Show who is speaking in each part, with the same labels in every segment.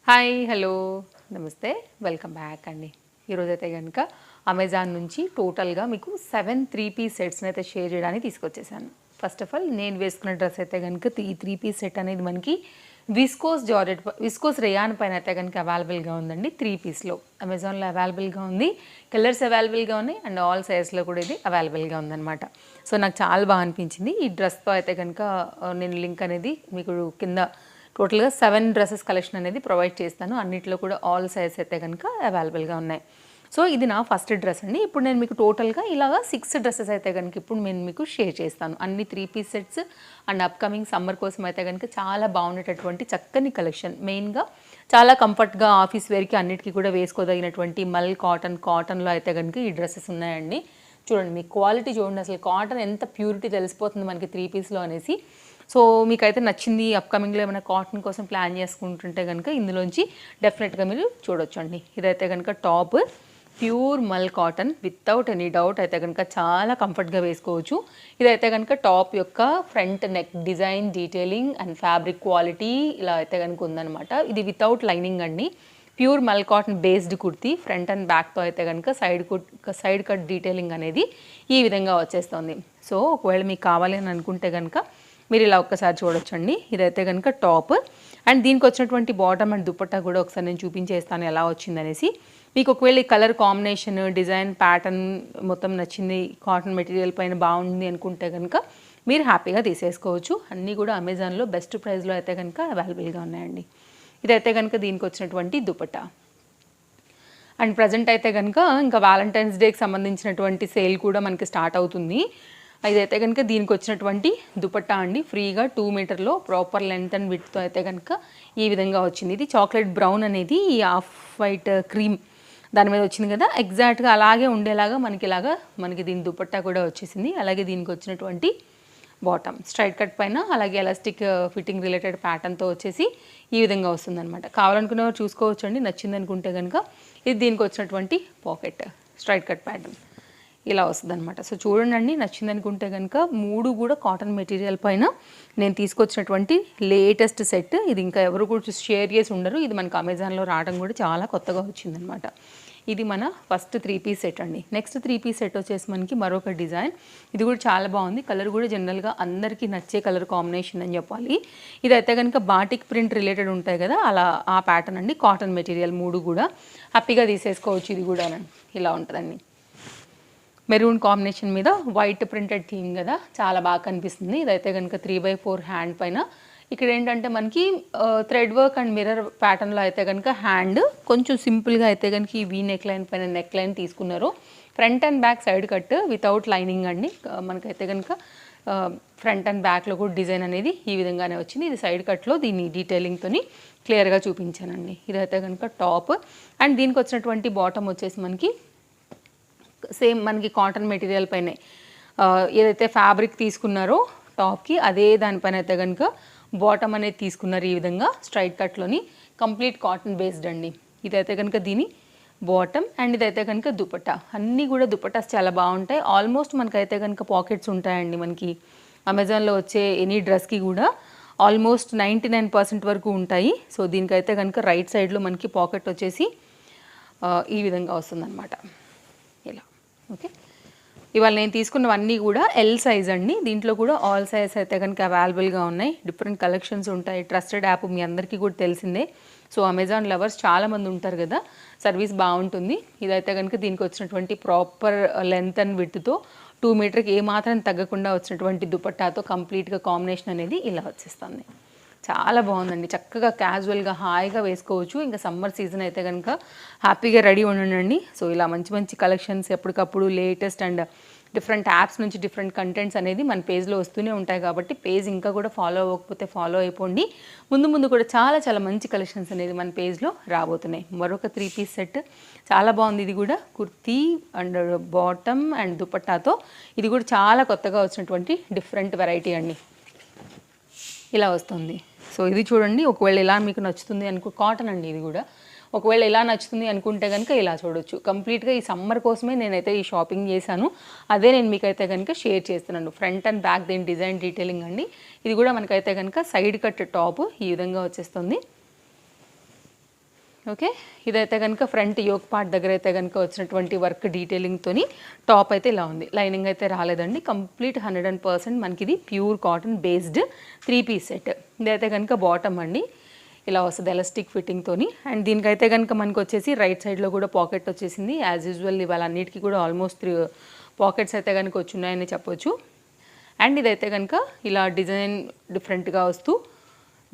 Speaker 1: Hi hello నమస్తే welcome back అండి. ఈరోజైతే కనుక అమెజాన్ నుంచి టోటల్గా మీకు 7 3-పీస్ సెట్స్ని అయితే షేర్ చేయడానికి తీసుకొచ్చేసాను. ఫస్ట్ ఆఫ్ ఆల్ నేను వేసుకున్న డ్రెస్ అయితే కనుక ఈ 3-పీస్ సెట్ అనేది మనకి విస్కోస్ రేయాన్ పైన అయితే కనుక అవైలబుల్గా ఉందండి. 3-పీస్లో అమెజాన్లో అవైలబుల్గా ఉంది, కలర్స్ అవైలబుల్గా ఉన్నాయి అండ్ ఆల్ సైజ్లో కూడా ఇది అవైలబుల్గా ఉందన్నమాట. సో నాకు చాలా బాగా అనిపించింది ఈ డ్రెస్తో అయితే కనుక. నేను లింక్ అనేది మీకు కింద టోటల్గా 7 డ్రెస్సెస్ కలెక్షన్ అనేది ప్రొవైడ్ చేస్తాను. అన్నిట్లో కూడా ఆల్ సైజ్ అయితే కనుక అవైలబుల్గా ఉన్నాయి. సో ఇది నా ఫస్ట్ డ్రెస్ అండి. ఇప్పుడు నేను మీకు టోటల్గా ఇలాగా 6 డ్రెస్సెస్ అయితే కనుక ఇప్పుడు నేను మీకు షేర్ చేస్తాను. అన్ని 3-పీస్ సెట్స్ అండ్ అప్కమింగ్ సమ్మర్ కోసం అయితే కనుక చాలా బాగుండేటటువంటి చక్కని కలెక్షన్. మెయిన్గా చాలా కంఫర్ట్గా ఆఫీస్ వేర్కి అన్నిటికీ కూడా వేసుకోదగినటువంటి మల్ కాటన్లో అయితే కనుక ఈ డ్రెస్సెస్ ఉన్నాయండి. చూడండి మీ క్వాలిటీ చూడండి, అసలు కాటన్ ఎంత ప్యూరిటీ తెలిసిపోతుంది మనకి 3-పీస్లో అనేసి. సో మీకైతే నచ్చింది, అప్కమింగ్లో ఏమైనా కాటన్ కోసం ప్లాన్ చేసుకుంటుంటే కనుక ఇందులోంచి డెఫినెట్గా మీరు చూడొచ్చండి. ఇదైతే కనుక top pure mul cotton without any doubt అయితే కనుక చాలా కంఫర్ట్గా వేసుకోవచ్చు. ఇదైతే కనుక టాప్ యొక్క front neck design detailing and fabric quality ఇలా అయితే కనుక ఉందన్నమాట. ఇది వితౌట్ లైనింగ్ అండి, pure mul cotton based kurti. Front and బ్యాక్తో అయితే కనుక సైడ్ కట్ డీటెయిలింగ్ అనేది ఈ విధంగా వచ్చేస్తుంది. సో ఒకవేళ మీకు కావాలి అని అనుకుంటే కనుక మీరు ఇలా ఒక్కసారి చూడొచ్చండి. ఇదైతే కనుక టాప్ అండ్ దీనికి వచ్చినటువంటి బాటమ్ అండ్ దుపట్టా కూడా ఒకసారి నేను చూపించేస్తాను ఎలా వచ్చిందనేసి. మీకు ఒకవేళ ఈ కలర్ కాంబినేషన్ డిజైన్ ప్యాటర్న్ మొత్తం నచ్చింది, కాటన్ మెటీరియల్ పైన బాగుంది అనుకుంటే కనుక మీరు హ్యాపీగా తీసేసుకోవచ్చు. అన్నీ కూడా అమెజాన్లో బెస్ట్ ప్రైస్లో అయితే కనుక అవైలబుల్గా ఉన్నాయండి. ఇదైతే కనుక దీనికి వచ్చినటువంటి దుపట్టా. అండ్ ప్రజెంట్ అయితే కనుక ఇంకా వ్యాలంటైన్స్ డేకి సంబంధించినటువంటి సేల్ కూడా మనకి స్టార్ట్ అవుతుంది. ఇదైతే కనుక దీనికి వచ్చినటువంటి దుపట్టా అండి. ఫ్రీగా 2 మీటర్లో ప్రాపర్ లెంత్ అండ్ విడ్త్తో అయితే కనుక ఈ విధంగా వచ్చింది. ఇది చాక్లెట్ బ్రౌన్ అనేది ఈ ఆఫ్ వైట్ క్రీమ్ దాని మీద వచ్చింది కదా, ఎగ్జాక్ట్గా అలాగే ఉండేలాగా మనకి దీని దుపట్టా కూడా వచ్చేసింది. అలాగే దీనికి వచ్చినటువంటి బాటమ్ స్ట్రైట్ కట్ పైన అలాగే ఎలాస్టిక్ ఫిట్టింగ్ రిలేటెడ్ ప్యాటర్న్తో వచ్చేసి ఈ విధంగా వస్తుందన్నమాట. కావాలనుకునేవారు చూసుకోవచ్చండి. నచ్చింది అనుకుంటే కనుక ఇది దీనికి వచ్చినటువంటి పాకెట్ స్ట్రైట్ కట్ ప్యాటర్న్ ఇలా వస్తుందన్నమాట. సో చూడండి, నచ్చింది అనుకుంటే కనుక 3 కూడా కాటన్ మెటీరియల్ పైన నేను తీసుకొచ్చినటువంటి లేటెస్ట్ సెట్. ఇది ఇంకా ఎవరు కూడా షేర్ చేసి ఉండరు. ఇది మనకు అమెజాన్లో రావడం కూడా చాలా కొత్తగా వచ్చిందనమాట. ఇది మన ఫస్ట్ 3-పీస్ సెట్ అండి. నెక్స్ట్ 3-పీస్ సెట్ వచ్చేసి మనకి మరొక డిజైన్. ఇది కూడా చాలా బాగుంది. కలర్ కూడా జనరల్గా అందరికీ నచ్చే కలర్ కాంబినేషన్ అని చెప్పాలి. ఇదైతే కనుక బాటిక్ ప్రింట్ రిలేటెడ్ ఉంటాయి కదా, అలా ఆ ప్యాటర్న్ అండి. కాటన్ మెటీరియల్ 3 కూడా హ్యాపీగా తీసేసుకోవచ్చు. ఇది కూడా ఇలా ఉంటుందండి. మెరూన్ కాంబినేషన్ మీద వైట్ ప్రింటెడ్ థీమ్ కదా, చాలా బాగా కనిపిస్తుంది. ఇదైతే కనుక 3/4 హ్యాండ్ పైన ఇక్కడ ఏంటంటే మనకి థ్రెడ్ వర్క్ అండ్ మిర్రర్ ప్యాటర్న్లో అయితే కనుక హ్యాండ్ కొంచెం సింపుల్గా అయితే కనుక ఈ వీ నెక్ లైన్ పైన నెక్ లైన్ తీసుకున్నారు. Front and back side cut without lining అండి. మనకైతే కనుక ఫ్రంట్ అండ్ బ్యాక్లో కూడా డిజైన్ అనేది ఈ విధంగానే వచ్చింది. ఇది సైడ్ కట్లో దీన్ని డీటెయిలింగ్తో క్లియర్గా చూపించానండి. ఇదైతే కనుక టాప్ అండ్ దీనికి వచ్చినటువంటి బాటమ్ వచ్చేసి మనకి సేమ్ మనకి కాటన్ మెటీరియల్ పైనే ఏదైతే ఫ్యాబ్రిక్ తీసుకున్నారో టాప్కి అదే దానిపైన అయితే కనుక బాటమ్ అనేది తీసుకున్నారు. ఈ విధంగా స్ట్రైట్ కట్లోని కంప్లీట్ కాటన్ బేస్డ్ అండి. ఇదైతే కనుక దీని బాటమ్ అండ్ ఇదైతే కనుక దుపట్టా. అన్నీ కూడా దుపట్టాస్ చాలా బాగుంటాయి. ఆల్మోస్ట్ మనకైతే కనుక పాకెట్స్ ఉంటాయండి. మనకి అమెజాన్లో వచ్చే ఎనీ డ్రెస్కి కూడా ఆల్మోస్ట్ 99% వరకు ఉంటాయి. సో దీనికైతే కనుక రైట్ సైడ్లో మనకి పాకెట్ వచ్చేసి ఈ విధంగా వస్తుందన్నమాట. ఇలా ఓకే. ఇవాళ నేను తీసుకున్నవన్నీ కూడా ఎల్ సైజ్ అండి. దీంట్లో కూడా ఆల్ సైజ్ అయితే కనుక అవైలబుల్గా ఉన్నాయి. డిఫరెంట్ కలెక్షన్స్ ఉంటాయి. ట్రస్టెడ్ యాప్ మీ అందరికీ కూడా తెలిసిందే. సో అమెజాన్ లవర్స్ చాలామంది ఉంటారు కదా, సర్వీస్ బాగుంటుంది. ఇదైతే కనుక దీనికి వచ్చినటువంటి ప్రాపర్ లెంత్ అండ్ విడ్త్తో 2 మీటర్కి ఏమాత్రం తగ్గకుండా వచ్చినటువంటి దుపట్టాతో కంప్లీట్గా కాంబినేషన్ అనేది ఇలా వచ్చేస్తుంది. చాలా బాగుందండి. చక్కగా క్యాజువల్గా హాయిగా వేసుకోవచ్చు. ఇంకా సమ్మర్ సీజన్ అయితే కనుక హ్యాపీగా రెడీ ఉండండి. సో ఇలా మంచి మంచి కలెక్షన్స్ ఎప్పటికప్పుడు లేటెస్ట్ అండ్ డిఫరెంట్ యాప్స్ నుంచి డిఫరెంట్ కంటెంట్స్ అనేది మన పేజ్లో వస్తూనే ఉంటాయి. కాబట్టి పేజ్ ఇంకా కూడా ఫాలో అవ్వకపోతే ఫాలో అయిపోండి. ముందు కూడా చాలా చాలా మంచి కలెక్షన్స్ అనేది మన పేజ్లో రాబోతున్నాయి. మరొక 3-పీస్ సెట్ చాలా బాగుంది. ఇది కూడా కుర్తీ అండ్ బాటమ్ అండ్ దుపట్టాతో ఇది కూడా చాలా కొత్తగా వచ్చినటువంటి డిఫరెంట్ వెరైటీ అండి. ఇలా వస్తుంది. సో ఇది చూడండి, ఒకవేళ ఇలా మీకు నచ్చుతుంది కాటన్ అండి. ఇది కూడా ఒకవేళ ఇలా నచ్చుతుంది అనుకుంటే కనుక ఇలా చూడొచ్చు. కంప్లీట్గా ఈ సమ్మర్ కోసమే నేనైతే ఈ షాపింగ్ చేశాను. అదే నేను మీకైతే కనుక షేర్ చేస్తున్నాను. ఫ్రంట్ అండ్ బ్యాక్ దీని డిజైన్ డీటెయిలింగ్ అండి. ఇది కూడా మనకైతే కనుక సైడ్ కట్ టాప్ ఈ విధంగా వచ్చేస్తుంది. ఓకే, ఇదైతే కనుక ఫ్రంట్ యోక్ పార్ట్ దగ్గర అయితే కనుక వచ్చినటువంటి వర్క్ డీటెయిలింగ్తోని టాప్ అయితే ఇలా ఉంది. లైనింగ్ అయితే రాలేదండి. కంప్లీట్ 100% మనకి ఇది pure cotton based 3 piece set. ఇదైతే కనుక బాటమ్ అండి, ఇలా వస్తుంది ఎలాస్టిక్ ఫిట్టింగ్తోని. అండ్ దీనికైతే కనుక మనకు వచ్చేసి రైట్ సైడ్లో కూడా పాకెట్ వచ్చేసింది. యాజ్ యూజువల్ ఇవాళ అన్నిటికీ కూడా ఆల్మోస్ట్ 3 పాకెట్స్ అయితే కనుక వచ్చున్నాయని చెప్పొచ్చు. అండ్ ఇదైతే కనుక ఇలా డిజైన్ డిఫరెంట్గా వస్తూ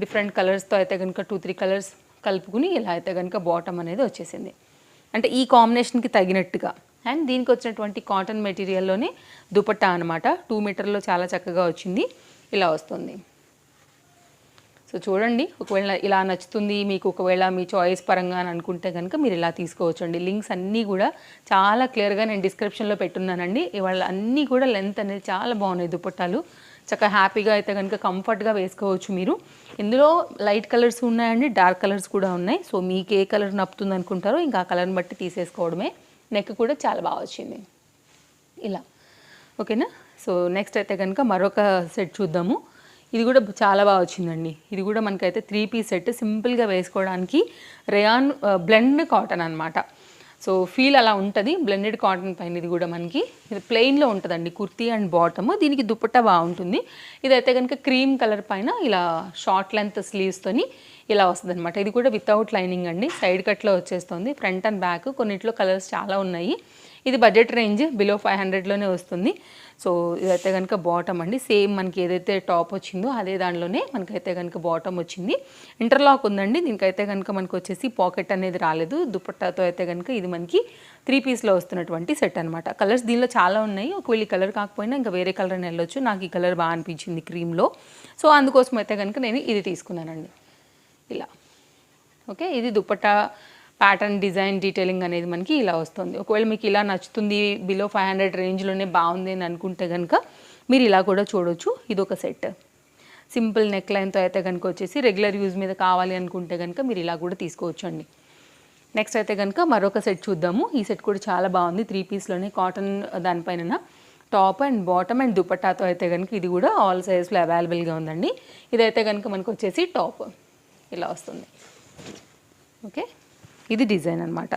Speaker 1: డిఫరెంట్ కలర్స్తో అయితే కనుక 2-3 కలర్స్ కలుపుకుని ఇలా అయితే కనుక బాటమ్ అనేది వచ్చేసింది. అంటే ఈ కాంబినేషన్కి తగినట్టుగా. అండ్ దీనికి వచ్చినటువంటి కాటన్ మెటీరియల్లోనే దుపట్టా అనమాట. 2 మీటర్లో చాలా చక్కగా వచ్చింది, ఇలా వస్తుంది. సో చూడండి, ఒకవేళ ఇలా నచ్చుతుంది మీకు, ఒకవేళ మీ చాయిస్ పరంగా అని అనుకుంటే కనుక మీరు ఇలా తీసుకోవచ్చండి. లింక్స్ అన్నీ కూడా చాలా క్లియర్గా నేను డిస్క్రిప్షన్లో పెట్టున్నానండి. ఇవాళ అన్నీ కూడా లెంత్ అనేది చాలా బాగున్నాయి దుపట్టాలు. చక్కగా హ్యాపీగా అయితే కనుక కంఫర్ట్గా వేసుకోవచ్చు మీరు. ఇందులో లైట్ కలర్స్ ఉన్నాయండి, డార్క్ కలర్స్ కూడా ఉన్నాయి. సో మీకు ఏ కలర్ నప్పుతుంది అనుకుంటారో ఇంకా ఆ కలర్ని బట్టి తీసేసుకోవడమే. నెక్ కూడా చాలా బాగా వచ్చింది ఇలా. ఓకేనా. సో నెక్స్ట్ అయితే కనుక మరొక సెట్ చూద్దాము. ఇది కూడా చాలా బాగా వచ్చిందండి. ఇది కూడా మనకైతే 3 పీస్ సెట్, సింపుల్గా వేసుకోవడానికి రేయాన్ బ్లెండ్ కాటన్ అనమాట. సో ఫీల్ అలా ఉంటుంది బ్లెండెడ్ కాటన్ పైన. ఇది కూడా మనకి ఇది ప్లెయిన్లో ఉంటుందండి, కుర్తీ అండ్ బాటమ్. దీనికి దుపట్టా బాగుంటుంది. ఇదైతే కనుక క్రీమ్ కలర్ పైన ఇలా షార్ట్ లెంత్ స్లీవ్స్తోని ఇలా వస్తుంది అనమాట. ఇది కూడా వితౌట్ లైనింగ్ అండి, సైడ్ కట్లో వచ్చేస్తుంది. ఫ్రంట్ అండ్ బ్యాక్ కొన్నిట్లో కలర్స్ చాలా ఉన్నాయి. ఇది బడ్జెట్ రేంజ్ బిలో 500లోనే వస్తుంది. సో ఇదైతే కనుక బాటమ్ అండి, సేమ్ మనకి ఏదైతే టాప్ వచ్చిందో అదే దానిలోనే మనకైతే కనుక బాటమ్ వచ్చింది. ఇంటర్లాక్ ఉందండి. దీనికైతే కనుక మనకు వచ్చేసి పాకెట్ అనేది రాలేదు. దుపట్టాతో అయితే కనుక ఇది మనకి 3 పీస్లో వస్తున్నటువంటి సెట్ అనమాట. కలర్స్ దీనిలో చాలా ఉన్నాయి. ఒకవేళ ఈ కలర్ కాకపోయినా ఇంకా వేరే కలర్ అని వెళ్ళొచ్చు. నాకు ఈ కలర్ బాగా అనిపించింది క్రీమ్లో. సో అందుకోసం అయితే కనుక నేను ఇది తీసుకున్నానండి ఇలా. ఓకే, ఇది దుపట్టా ప్యాటర్న్ డిజైన్ డీటెయిలింగ్ అనేది మనకి ఇలా వస్తుంది. ఒకవేళ మీకు ఇలా నచ్చుతుంది, బిలో 500 రేంజ్లోనే బాగుంది అని అనుకుంటే కనుక మీరు ఇలా కూడా చూడొచ్చు. ఇది ఒక సెట్ సింపుల్ నెక్ లైన్తో అయితే కనుక వచ్చేసి రెగ్యులర్ యూజ్ మీద కావాలి అనుకుంటే కనుక మీరు ఇలా కూడా తీసుకోవచ్చు అండి. నెక్స్ట్ అయితే కనుక మరొక సెట్ చూద్దాము. ఈ సెట్ కూడా చాలా బాగుంది. 3 పీస్లోనే కాటన్ దానిపైన టాప్ అండ్ బాటమ్ అండ్ దుపట్టాతో అయితే కనుక ఇది కూడా ఆల్ సైజ్లో అవైలబుల్గా ఉందండి. ఇదైతే కనుక మనకు వచ్చేసి టాప్ ఇలా వస్తుంది. ఓకే, ఇది డిజైన్ అనమాట,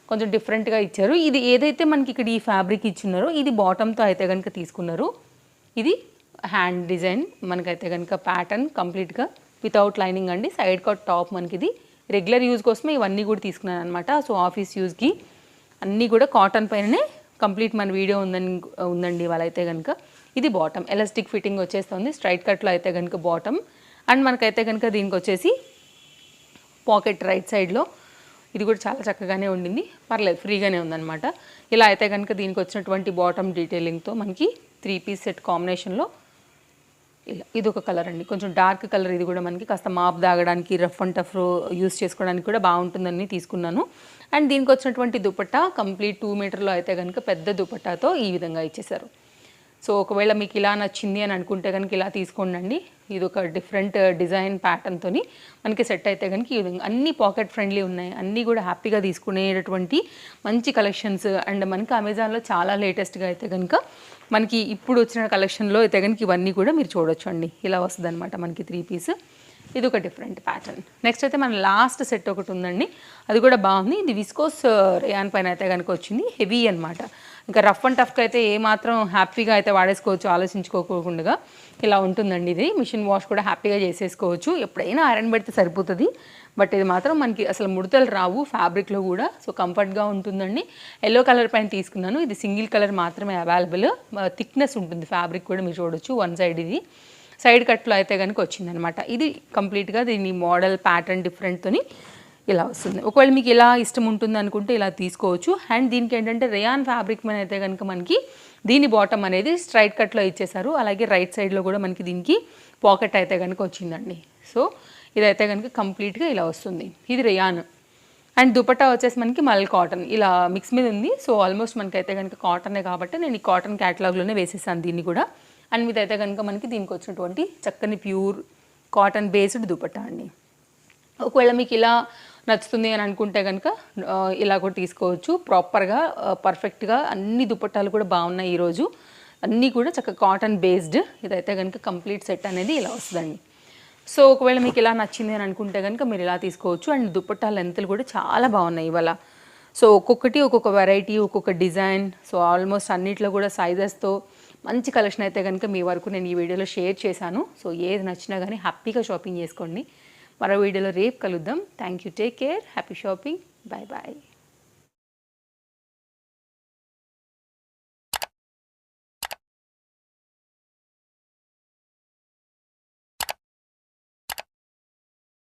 Speaker 1: కొంచెం డిఫరెంట్గా ఇచ్చారు. ఇది ఏదైతే మనకి ఇక్కడ ఈ ఫ్యాబ్రిక్ ఇచ్చినారో ఇది బాటమ్తో అయితే కనుక తీసుకున్నారు. ఇది హ్యాండ్ డిజైన్ మనకైతే కనుక ప్యాటర్న్ కంప్లీట్గా వితౌట్ లైనింగ్ అండి. సైడ్ కట్ టాప్ మనకి ఇది రెగ్యులర్ యూజ్ కోసమే ఇవన్నీ కూడా తీసుకున్నాను అనమాట. సో ఆఫీస్ యూజ్కి అన్నీ కూడా కాటన్ పైననే కంప్లీట్ మన వీడియో ఉందండి వాళ్ళైతే కనుక. ఇది బాటమ్ ఎలాస్టిక్ ఫిట్టింగ్ వచ్చేస్తుంది. స్ట్రైట్ కట్లో అయితే కనుక బాటమ్. అండ్ మనకైతే కనుక దీనికి వచ్చేసి పాకెట్ రైట్ సైడ్లో ఇది కూడా చాలా చక్కగానే ఉండింది, పర్లేదు ఫ్రీగానే ఉందన్నమాట. ఇలా అయితే కనుక దీనికి వచ్చినటువంటి బాటమ్ డీటెయిలింగ్తో మనకి 3 పీస్ సెట్ కాంబినేషన్లో ఇలా. ఇది ఒక కలర్ అండి, కొంచెం డార్క్ కలర్. ఇది కూడా మనకి కాస్త మాప్ దాగడానికి, రఫ్ అండ్ టఫ్ యూస్ చేసుకోవడానికి కూడా బాగుంటుందని తీసుకున్నాను. అండ్ దీనికి వచ్చినటువంటి దుపట్టా కంప్లీట్ 2 మీటర్లో అయితే కనుక పెద్ద దుపట్టాతో ఈ విధంగా ఇచ్చేసారు. సో ఒకవేళ మీకు ఇలా నచ్చింది అని అనుకుంటే కనుక ఇలా తీసుకోండి. ఇది ఒక డిఫరెంట్ డిజైన్ ప్యాటర్న్తో మనకి సెట్ అయితే కనుక ఈ విధంగా అన్ని పాకెట్ ఫ్రెండ్లీ ఉన్నాయి. అన్నీ కూడా హ్యాపీగా తీసుకునేటటువంటి మంచి కలెక్షన్స్. అండ్ మనకి అమెజాన్లో చాలా లేటెస్ట్గా అయితే కనుక మనకి ఇప్పుడు వచ్చిన కలెక్షన్లో అయితే కనుక ఇవన్నీ కూడా మీరు చూడొచ్చు అండి. ఇలా వస్తుంది అనమాట మనకి 3 పీస్. ఇది ఒక డిఫరెంట్ ప్యాటర్న్. నెక్స్ట్ అయితే మన లాస్ట్ సెట్ ఒకటి ఉందండి, అది కూడా బాగుంది. ఇది విస్కోస్ రేయాన్ పైన అయితే కనుక వచ్చింది, హెవీ అనమాట. ఇంకా రఫ్ అండ్ టఫ్కి అయితే ఏమాత్రం హ్యాపీగా అయితే వాడేసుకోవచ్చు, ఆలోచించుకోకుండా ఇలా ఉంటుందండి. ఇది మిషన్ వాష్ కూడా హ్యాపీగా చేసేసుకోవచ్చు, ఎప్పుడైనా ఐరన్ పెడితే సరిపోతుంది. బట్ ఇది మాత్రం మనకి అసలు ముడతలు రావు ఫ్యాబ్రిక్లో కూడా. సో కంఫర్ట్గా ఉంటుందండి. ఎల్లో కలర్ పైన తీసుకున్నాను. ఇది సింగిల్ కలర్ మాత్రమే అవైలబుల్. థిక్నెస్ ఉంటుంది ఫ్యాబ్రిక్ కూడా మీరు చూడొచ్చు. వన్ సైడ్ ఇది సైడ్ కట్లో అయితే కనుక వచ్చిందనమాట. ఇది కంప్లీట్గా దీని మోడల్ ప్యాటర్న్ డిఫరెంట్తోని ఇలా వస్తుంది. ఒకవేళ మీకు ఇలా ఇష్టం ఉంటుంది అనుకుంటే ఇలా తీసుకోవచ్చు. అండ్ దీనికి ఏంటంటే రేయాన్ ఫ్యాబ్రిక్ మీద అయితే కనుక మనకి దీని బాటమ్ అనేది స్ట్రైట్ కట్లో ఇచ్చేసారు. అలాగే రైట్ సైడ్లో కూడా మనకి దీనికి పాకెట్ అయితే కనుక వచ్చిందండి. సో ఇదైతే కనుక కంప్లీట్గా ఇలా వస్తుంది. ఇది రేయాన్. అండ్ దుపట్టా వచ్చేసి మనకి మల్ కాటన్ ఇలా మిక్స్ మీద ఉంది. సో ఆల్మోస్ట్ మనకైతే కనుక కాటనే కాబట్టి నేను ఈ కాటన్ క్యాటలాగ్లోనే వేసేసాను దీన్ని కూడా. అండ్ మీద అయితే కనుక మనకి దీనికి వచ్చినటువంటి చక్కని ప్యూర్ కాటన్ బేస్డ్ దుపట్టా అండి. ఒకవేళ మీకు ఇలా నచ్చుతుంది అని అనుకుంటే కనుక ఇలా కూడా తీసుకోవచ్చు. ప్రాపర్గా పర్ఫెక్ట్గా అన్ని దుపట్టాలు కూడా బాగున్నాయి ఈరోజు. అన్నీ కూడా చక్కగా కాటన్ బేస్డ్. ఇదైతే కనుక కంప్లీట్ సెట్ అనేది ఇలా వస్తుందండి. సో ఒకవేళ మీకు ఇలా నచ్చింది అని అనుకుంటే కనుక మీరు ఇలా తీసుకోవచ్చు. అండ్ దుపట్టా లెంత్లు కూడా చాలా బాగున్నాయి ఇవాళ. సో ఒక్కొక్కటి ఒక్కొక్క వెరైటీ, ఒక్కొక్క డిజైన్, సో ఆల్మోస్ట్ అన్నిట్లో కూడా సైజెస్తో మంచి కలెక్షన్ అయితే కనుక మీ వరకు నేను ఈ వీడియోలో షేర్ చేశాను. సో ఏది నచ్చినా కానీ హ్యాపీగా షాపింగ్ చేసుకోండి. మరో వీడియోలో రేపు కలుద్దాం. Thank you, take care, happy shopping, bye bye.